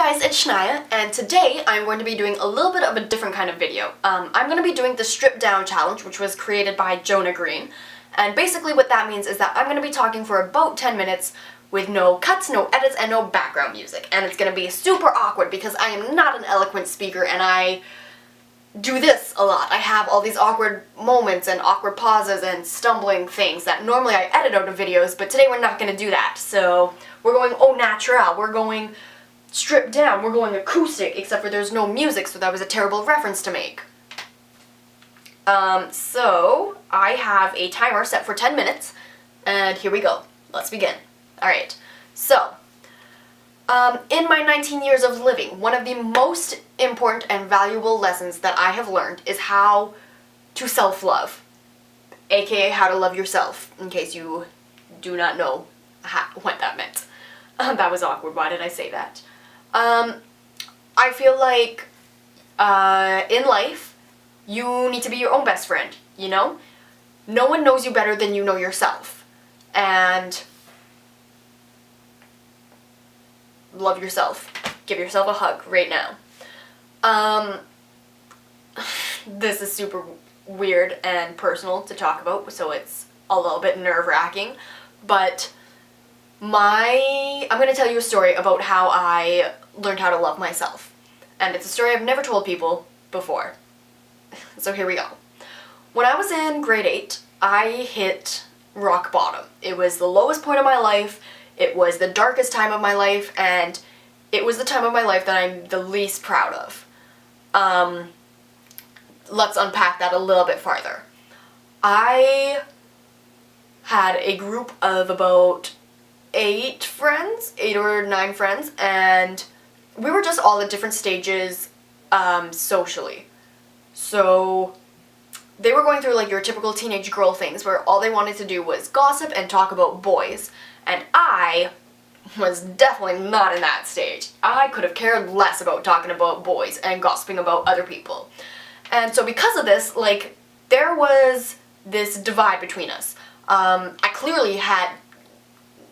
guys, it's Shania, and today I'm going to be doing a little bit of a different kind of video. I'm going to be doing the Strip Down Challenge, which was created by Jonah Green. And basically what that means is that I'm going to be talking for about 10 minutes with no cuts, no edits, and no background music. And it's going to be super awkward because I am not an eloquent speaker and I do this a lot. I have all these awkward moments and awkward pauses and stumbling things that normally I edit out of videos, but today we're not going to do that. So we're going au naturel, we're going stripped down, we're going acoustic, except for there's no music, so that was a terrible reference to make. So I have a timer set for 10 minutes, and here we go. Let's begin. Alright, so in my 19 years of living, one of the most important and valuable lessons that I have learned is how to self-love, aka how to love yourself, in case you do not know what that meant. That was awkward, why did I say that? I feel like in life, you need to be your own best friend, you know? No one knows you better than you know yourself. And love yourself. Give yourself a hug right now. This is super weird and personal to talk about, so it's a little bit nerve-wracking, but I'm going to tell you a story about how I learned how to love myself. And it's a story I've never told people before. So here we go. When I was in grade 8, I hit rock bottom. It was the lowest point of my life, it was the darkest time of my life, and it was the time of my life that I'm the least proud of. Let's unpack that a little bit farther. I had a group of about 8 or 9 friends, and we were just all at different stages socially. So they were going through like your typical teenage girl things where all they wanted to do was gossip and talk about boys, and I was definitely not in that stage. I could have cared less about talking about boys and gossiping about other people. And so because of this, like, there was this divide between us. I clearly had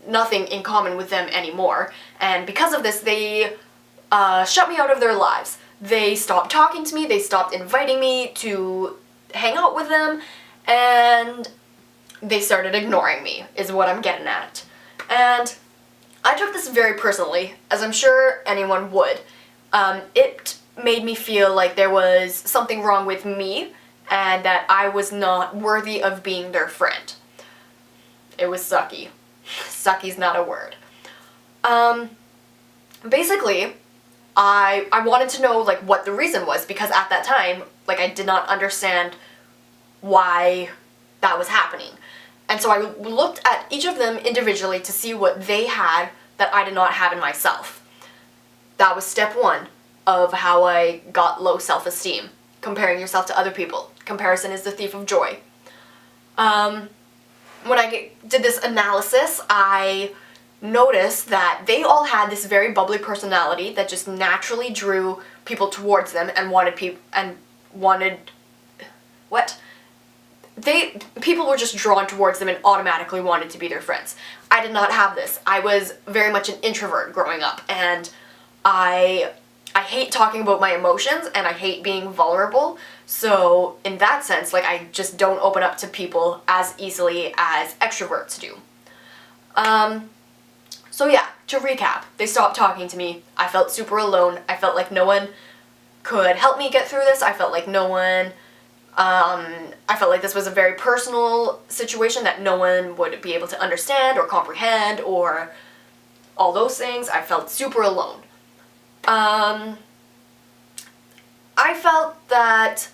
nothing in common with them anymore, and because of this they shut me out of their lives. They stopped talking to me, they stopped inviting me to hang out with them, and they started ignoring me, is what I'm getting at. And I took this very personally, as I'm sure anyone would. It made me feel like there was something wrong with me, and that I was not worthy of being their friend. It was sucky. Sucky's not a word. Basically, I wanted to know like what the reason was, because at that time, like, I did not understand why that was happening. And so I looked at each of them individually to see what they had that I did not have in myself. That was step 1 of how I got low self-esteem. Comparing yourself to other people. Comparison is the thief of joy. When I did this analysis, I noticed that they all had this very bubbly personality that just naturally drew people towards them and people were just drawn towards them and automatically wanted to be their friends. I did not have this. I was very much an introvert growing up, and I hate talking about my emotions and I hate being vulnerable. So in that sense, like, I just don't open up to people as easily as extroverts do. So yeah, to recap, they stopped talking to me. I felt super alone. I felt like no one could help me get through this. I felt like I felt like this was a very personal situation that no one would be able to understand or comprehend or all those things. I felt super alone. I felt that,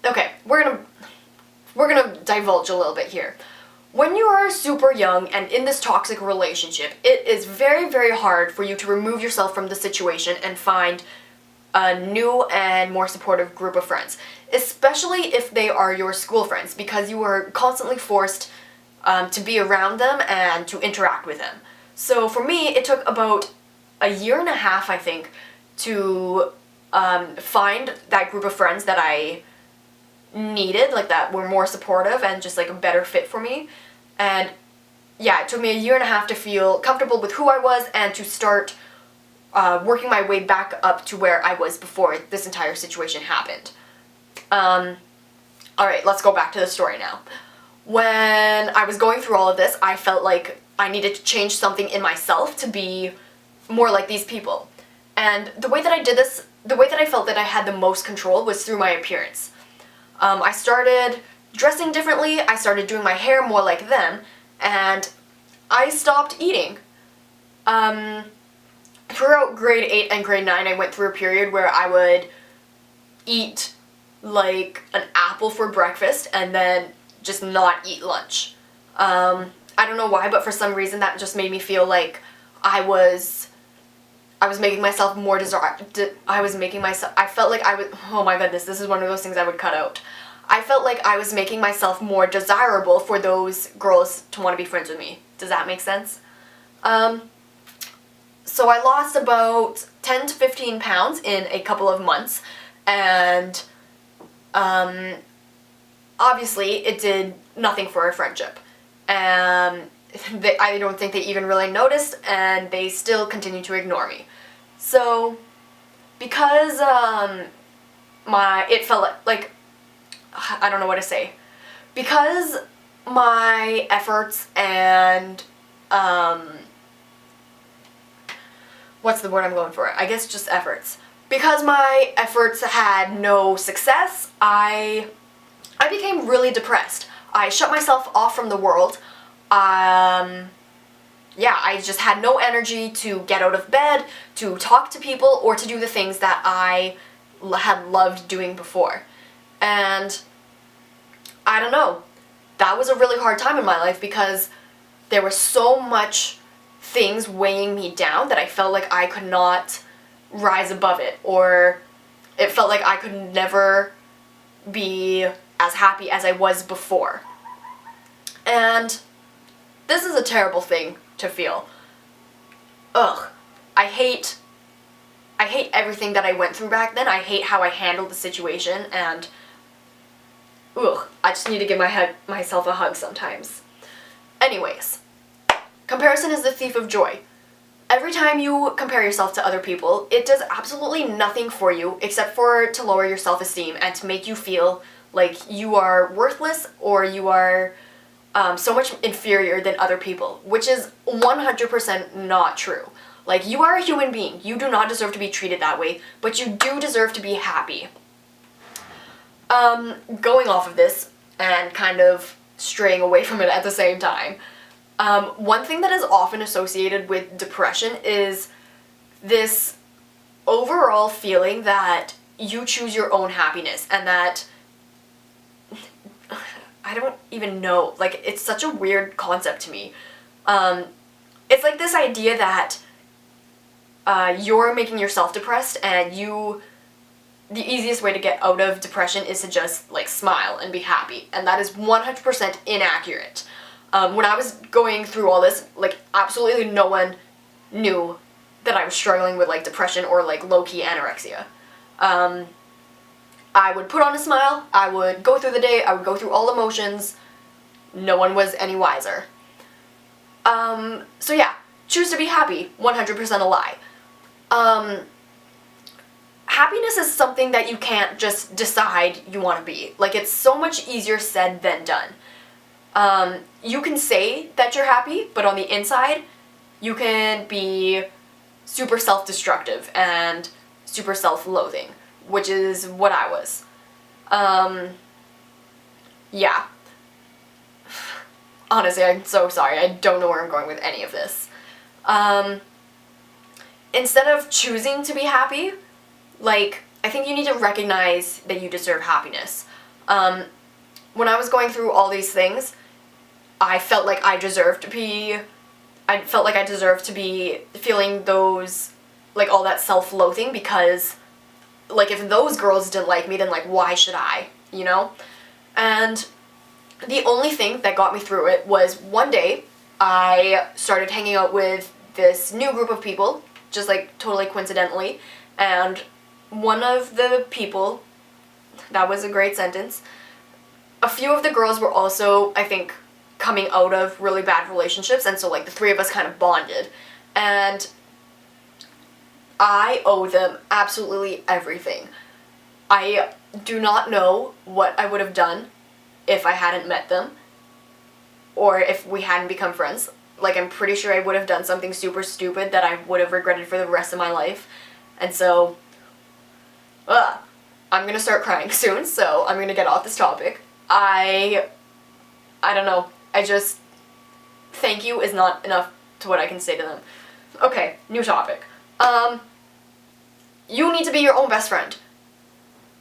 okay, we're gonna divulge a little bit here. When you are super young and in this toxic relationship, it is very, very hard for you to remove yourself from the situation and find a new and more supportive group of friends, especially if they are your school friends, because you are constantly forced to be around them and to interact with them. So for me, it took about a year and a half, I think, to find that group of friends that I needed, like, that were more supportive and just like a better fit for me. And yeah, it took me a year and a half to feel comfortable with who I was and to start working my way back up to where I was before this entire situation happened. Alright, let's go back to the story now. When I was going through all of this, I felt like I needed to change something in myself to be more like these people. And the way that I did this, the way that I felt that I had the most control was through my appearance. I started dressing differently, I started doing my hair more like them, and I stopped eating. Throughout grade 8 and grade 9, I went through a period where I would eat like an apple for breakfast and then just not eat lunch. I don't know why, but for some reason that just made me feel like I was making myself more I felt like I was, oh my goodness, this is one of those things I would cut out. I felt like I was making myself more desirable for those girls to want to be friends with me. Does that make sense? So I lost about 10 to 15 pounds in a couple of months, and obviously it did nothing for our friendship. I don't think they even really noticed, and they still continue to ignore me. So because it felt like I don't know what to say. Because my efforts and what's the word I'm going for? I guess just efforts. Because my efforts had no success, I became really depressed. I shut myself off from the world. Yeah, I just had no energy to get out of bed, to talk to people, or to do the things that I had loved doing before. And I don't know, that was a really hard time in my life because there was so much things weighing me down that I felt like I could not rise above it, or it felt like I could never be as happy as I was before. And this is a terrible thing to feel. Ugh. I hate everything that I went through back then. I hate how I handled the situation, and ugh, I just need to give myself a hug sometimes. Anyways, comparison is the thief of joy. Every time you compare yourself to other people, it does absolutely nothing for you except for to lower your self-esteem and to make you feel like you are worthless or you are so much inferior than other people, which is 100% not true. Like, you are a human being. You do not deserve to be treated that way, but you do deserve to be happy. Going off of this and kind of straying away from it at the same time, one thing that is often associated with depression is this overall feeling that you choose your own happiness, and that I don't even know, like, it's such a weird concept to me. It's like this idea that you're making yourself depressed, and the easiest way to get out of depression is to just, like, smile and be happy, and that is 100% inaccurate. When I was going through all this, like, absolutely no one knew that I was struggling with, like, depression or, like, low-key anorexia. I would put on a smile, I would go through the day, I would go through all emotions, no one was any wiser. So yeah, choose to be happy, 100% a lie. Happiness is something that you can't just decide you want to be. Like, it's so much easier said than done. You can say that you're happy, but on the inside, you can be super self-destructive and super self-loathing, which is what I was. Yeah. Honestly, I'm so sorry. I don't know where I'm going with any of this. Instead of choosing to be happy, like, I think you need to recognize that you deserve happiness. When I was going through all these things, I felt like I deserved to be feeling those, like, all that self-loathing, because, like, if those girls didn't like me, then, like, why should I, you know? And the only thing that got me through it was one day I started hanging out with this new group of people, just, like, totally coincidentally, and one of the people, that was a great sentence, a few of the girls were also, I think, coming out of really bad relationships, and so, like, the three of us kind of bonded. And I owe them absolutely everything. I do not know what I would have done if I hadn't met them or if we hadn't become friends. Like, I'm pretty sure I would have done something super stupid that I would have regretted for the rest of my life. And so, I'm gonna start crying soon, so I'm gonna get off this topic. I don't know. Thank you is not enough to what I can say to them. Okay, new topic. You need to be your own best friend.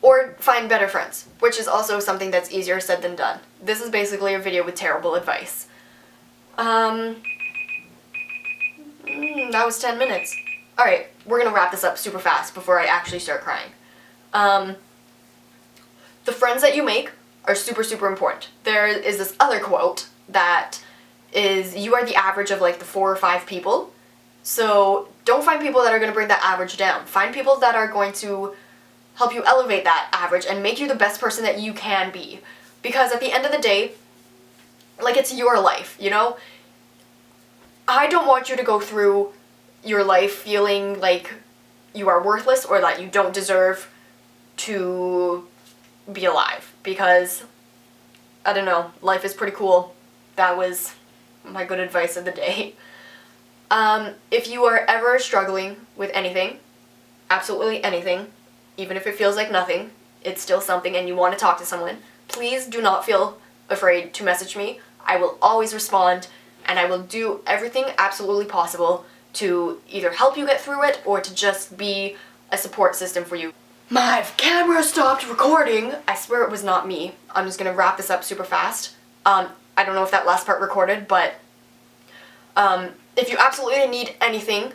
Or find better friends, which is also something that's easier said than done. This is basically a video with terrible advice. That was 10 minutes. Alright, we're gonna wrap this up super fast before I actually start crying. The friends that you make are super, super important. There is this other quote that is, you are the average of like the 4 or 5 people. So don't find people that are gonna bring that average down. Find people that are going to help you elevate that average and make you the best person that you can be. Because at the end of the day, like, it's your life, you know? I don't want you to go through your life feeling like you are worthless or that you don't deserve to be alive. Because, I don't know, life is pretty cool. That was my good advice of the day. If you are ever struggling with anything, absolutely anything, even if it feels like nothing, it's still something and you want to talk to someone, please do not feel afraid to message me. I will always respond, and I will do everything absolutely possible to either help you get through it or to just be a support system for you. My camera stopped recording. I swear it was not me. I'm just gonna wrap this up super fast. I don't know if that last part recorded, but if you absolutely need anything,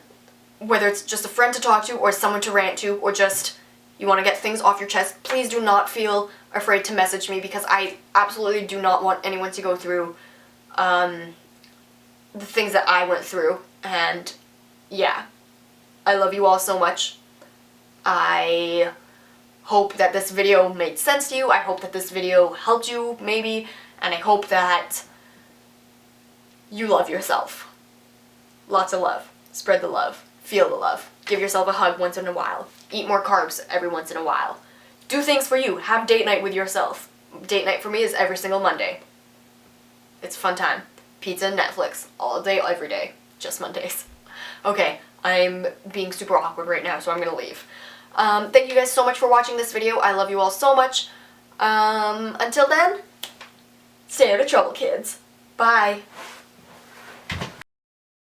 whether it's just a friend to talk to or someone to rant to or just you want to get things off your chest, please do not feel afraid to message me, because I absolutely do not want anyone to go through the things that I went through. And yeah, I love you all so much. I hope that this video made sense to you. I hope that this video helped you, maybe, and I hope that you love yourself. Lots of love. Spread the love. Feel the love. Give yourself a hug once in a while. Eat more carbs every once in a while. Do things for you. Have date night with yourself. Date night for me is every single Monday. It's a fun time. Pizza and Netflix. All day, every day. Just Mondays. Okay, I'm being super awkward right now, so I'm gonna leave. Thank you guys so much for watching this video. I love you all so much. Until then, stay out of trouble, kids. Bye.